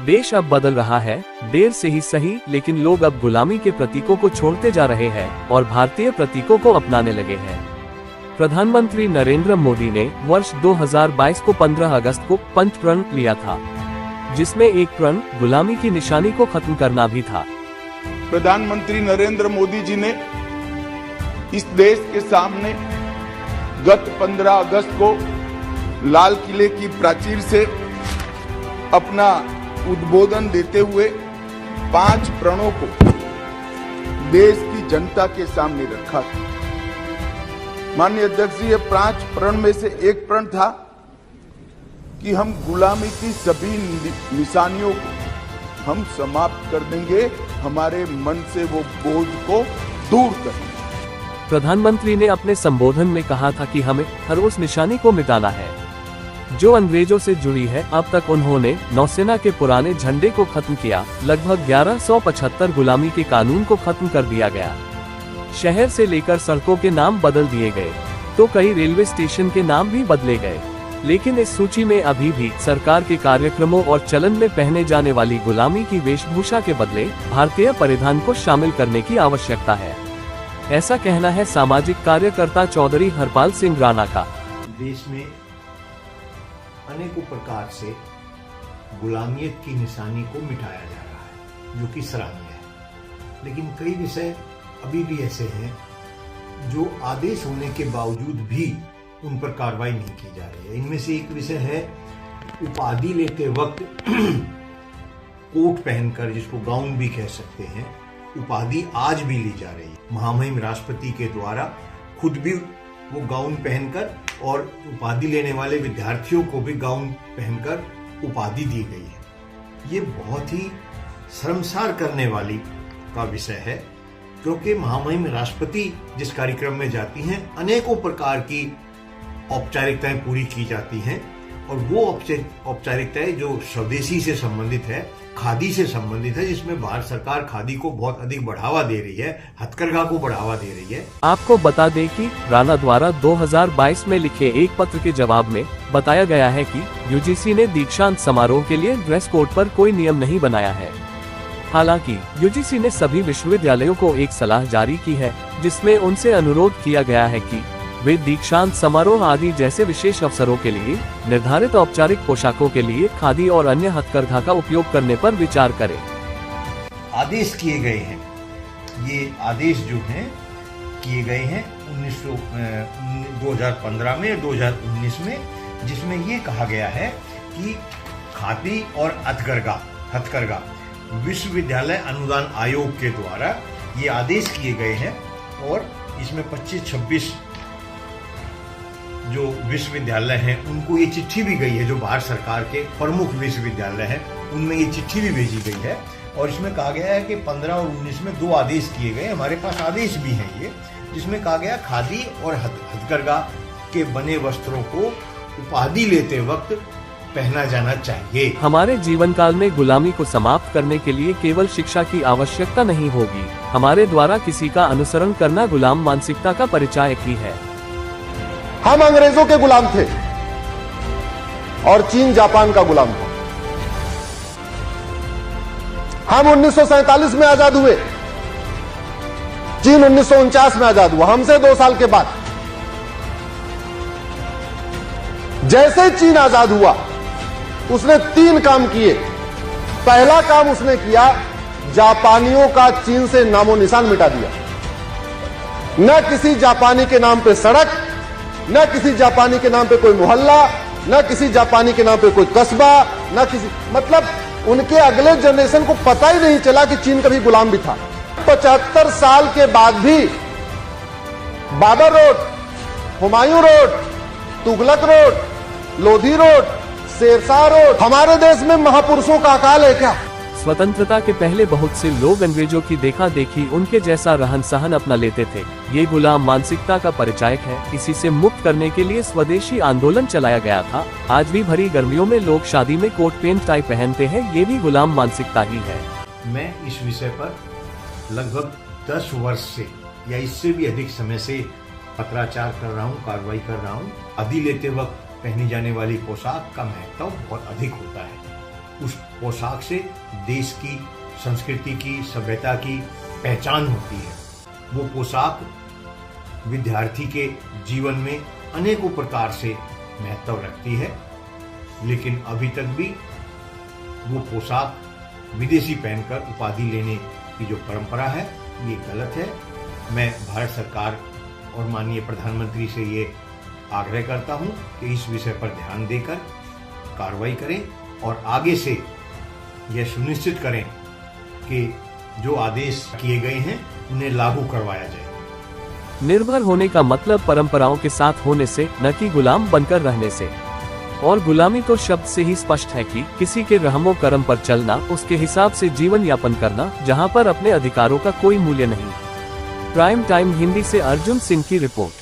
देश अब बदल रहा है, देर से ही सही, लेकिन लोग अब गुलामी के प्रतीकों को छोड़ते जा रहे हैं और भारतीय प्रतीकों को अपनाने लगे हैं। प्रधानमंत्री नरेंद्र मोदी ने वर्ष 2022 को 15 अगस्त को पंच प्रण लिया था, जिसमें एक प्रण गुलामी की निशानी को खत्म करना भी था। प्रधानमंत्री नरेंद्र मोदी जी ने इस देश के सामने गत 15 अगस्त को लाल किले की प्राचीर से अपना उद्बोधन देते हुए 5 प्रणों को देश की जनता के सामने रखा था। माननीय अध्यक्ष जी, ये 5 प्रण में से एक प्रण था कि हम गुलामी की सभी निशानियों को हम समाप्त कर देंगे, हमारे मन से वो बोझ को दूर करेंगे। प्रधानमंत्री ने अपने संबोधन में कहा था कि हमें हर उस निशानी को मिटाना है जो अंग्रेजों से जुड़ी है। अब तक उन्होंने नौसेना के पुराने झंडे को खत्म किया, लगभग 1175 गुलामी के कानून को खत्म कर दिया गया। शहर से लेकर सड़कों के नाम बदल दिए गए, तो कई रेलवे स्टेशन के नाम भी बदले गए। लेकिन इस सूची में अभी भी सरकार के कार्यक्रमों और चलन में पहने जाने वाली गुलामी की वेशभूषा के बदले भारतीय परिधान को शामिल करने की आवश्यकता है। ऐसा कहना है सामाजिक कार्यकर्ता चौधरी हरपाल सिंह राणा का। देश में अनेकों प्रकार से गुलामियत की निशानी को मिटाया जा रहा है, जो कि सराहनीय है। लेकिन कई विषय अभी भी ऐसे हैं जो आदेश होने के बावजूद भी उन पर कार्रवाई नहीं की जा रही है। इनमें से एक विषय है उपाधि लेते वक्त कोट पहनकर, जिसको गाउन भी कह सकते हैं, उपाधि आज भी ली जा रही है। महामहिम राष्ट्रपति के द्वारा खुद भी वो गाउन पहनकर और उपाधि लेने वाले विद्यार्थियों को भी गाउन पहनकर उपाधि दी गई है। ये बहुत ही शर्मसार करने वाली का विषय है, क्योंकि महामहिम राष्ट्रपति जिस कार्यक्रम में जाती हैं, अनेकों प्रकार की औपचारिकताएं पूरी की जाती हैं, और वो औपचारिकताएं जो स्वदेशी से संबंधित है, खादी से संबंधित है, जिसमें भारत सरकार खादी को बहुत अधिक बढ़ावा दे रही है, हथकरघा को बढ़ावा दे रही है। आपको बता दें कि राणा द्वारा 2022 में लिखे एक पत्र के जवाब में बताया गया है कि यूजीसी ने दीक्षांत समारोह के लिए ड्रेस कोड पर कोई नियम नहीं बनाया है। हालांकि यूजीसी ने सभी विश्वविद्यालयों को एक सलाह जारी की है, जिसमें उनसे अनुरोध किया गया है कि वे दीक्षांत समारोह आदि जैसे विशेष अवसरों के लिए निर्धारित औपचारिक पोशाकों के लिए खादी और अन्य हथकरघा का उपयोग करने पर विचार करें। आदेश किए गए हैं, ये आदेश जो हैं किए गए हैं 2015 में, 2019 में, जिसमें ये कहा गया है कि खादी और हथकरघा विश्वविद्यालय अनुदान आयोग के द्वारा ये आदेश किए गए हैं, और इसमें 25-26 जो विश्वविद्यालय हैं उनको ये चिट्ठी भी गई है, जो भारत सरकार के प्रमुख विश्वविद्यालय हैं उनमें ये चिट्ठी भी भेजी गई है। और इसमें कहा गया है कि 15 और 19 में 2 आदेश किए गए। हमारे पास आदेश भी हैं ये, जिसमें कहा गया खादी और हथकरघा के बने वस्त्रों को उपाधि लेते वक्त पहना जाना चाहिए। हमारे जीवन काल में गुलामी को समाप्त करने के लिए केवल शिक्षा की आवश्यकता नहीं होगी, हमारे द्वारा किसी का अनुसरण करना गुलाम मानसिकता का परिचायक ही है। हम अंग्रेजों के गुलाम थे और चीन जापान का गुलाम था। हम 1947 में आजाद हुए, चीन 1949 में आजाद हुआ, हमसे 2 साल के बाद। जैसे चीन आजाद हुआ, उसने 3 काम किए। पहला काम उसने किया, जापानियों का चीन से नामो निशान मिटा दिया। न किसी जापानी के नाम पे सड़क, न किसी जापानी के नाम पे कोई मोहल्ला, न किसी जापानी के नाम पे कोई कस्बा, न किसी, मतलब उनके अगले जनरेशन को पता ही नहीं चला कि चीन कभी गुलाम भी था। 75 साल के बाद भी Babar road, Humayun road, Tughlaq road, Lodhi road, Sher Shah road, हमारे देश में महापुरुषों का अकाल है क्या? स्वतंत्रता के पहले बहुत से लोग अंग्रेजों की देखा देखी उनके जैसा रहन सहन अपना लेते थे। ये गुलाम मानसिकता का परिचायक है। इसी से मुक्त करने के लिए स्वदेशी आंदोलन चलाया गया था। आज भी भरी गर्मियों में लोग शादी में कोट पेंट टाई पहनते हैं, ये भी गुलाम मानसिकता ही है। मैं इस विषय पर लगभग 10 वर्ष से या इससे भी अधिक समय से पत्राचार कर रहा हूँ, कार्रवाई कर रहा हूँ। अभी लेते वक्त पहनी जाने वाली पोशाक का महत्व बहुत अधिक होता है। उस पोशाक से देश की संस्कृति की, सभ्यता की पहचान होती है। वो पोशाक विद्यार्थी के जीवन में अनेकों प्रकार से महत्व रखती है, लेकिन अभी तक भी वो पोशाक विदेशी पहनकर उपाधि लेने की जो परंपरा है ये गलत है। मैं भारत सरकार और माननीय प्रधानमंत्री से ये आग्रह करता हूं कि इस विषय पर ध्यान देकर कार्रवाई करें और आगे से यह सुनिश्चित करें कि जो आदेश किए गए हैं उन्हें लागू करवाया जाए। निर्भर होने का मतलब परंपराओं के साथ होने से, न कि गुलाम बनकर रहने से। और गुलामी तो शब्द से ही स्पष्ट है कि किसी के रहमो करम पर चलना, उसके हिसाब से जीवन यापन करना, जहां पर अपने अधिकारों का कोई मूल्य नहीं। प्राइम टाइम हिंदी से अर्जुन सिंह की रिपोर्ट।